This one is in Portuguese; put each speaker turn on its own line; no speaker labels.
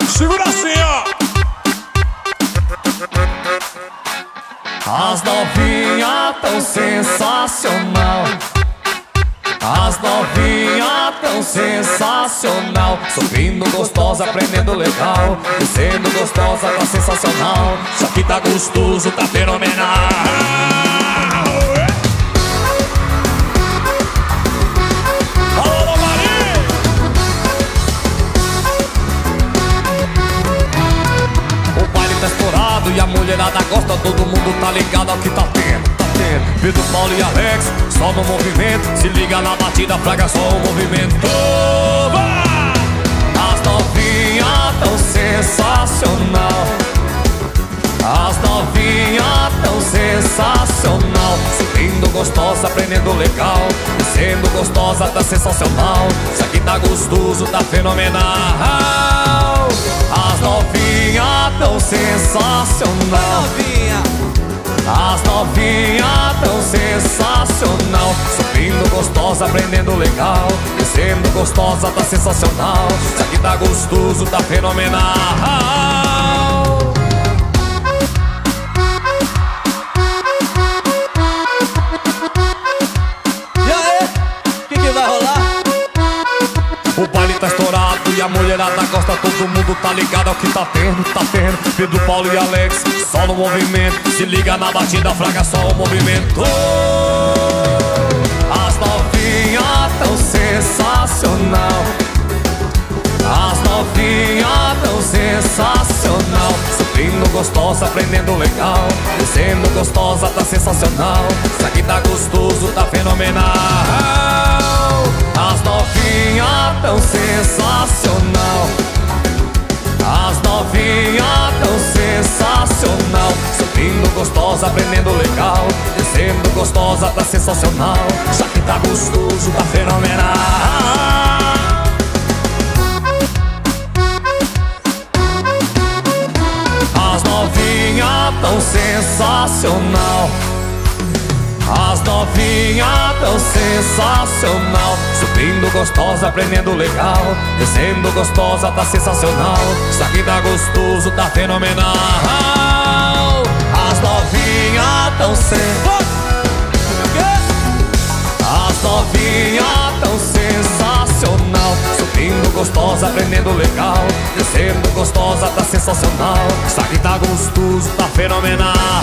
Segura assim, ó.
As novinhas tão sensacional. As novinhas tão sensacional. Subindo gostosa, aprendendo legal. Descendo gostosa, tá sensacional. Isso aqui tá gostoso, tá fenomenal.
Alô, Maria!
O baile tá estourado e a mulherada gosta. Todo mundo tá ligado ao que tá tendo, tá tendo. Pedro, Paulo e Alex, só no movimento. Se liga na batida, fraga só o movimento.
Oba!
As novinhas tão sensacional. As novinhas tão sensacional. Subindo gostosa, aprendendo legal. Descendo gostosa, tá sensacional. Isso aqui tá gostoso, tá fenomenal. As novinhas tão sensacional. As novinhas tão sensacional. Subindo gostosa, aprendendo legal. Descendo gostosa, tá sensacional. Isso aqui tá gostoso, tá fenomenal.
E aí, que vai rolar?
O baile tá estourado e a mulherada gosta. Todo mundo tá ligado ao que tá tendo, tá tendo. Pedro, Paulo e Alex, só no movimento. Se liga na batida, fraga só o movimento. As novinhas tão sensacional. As novinhas tão sensacional. Subindo gostosa, aprendendo legal. Descendo gostosa, tá sensacional. Isso aqui tá gostoso, tá fenomenal. As novinhas tão sensacional. As novinhas tão sensacional. Subindo gostosa, aprendendo legal. Descendo gostosa, tá sensacional. Isso aqui tá gostoso, tá fenomenal. As novinhas tão sensacional. As novinhas tão sensacional. Subindo gostosa, aprendendo legal. Descendo gostosa, tá sensacional. Isso aqui tá gostoso, tá fenomenal. As novinhas tão sensacional. As novinhas tão sensacional. Subindo gostosa, aprendendo legal. Descendo gostosa, tá sensacional. Isso aqui tá gostoso, tá fenomenal.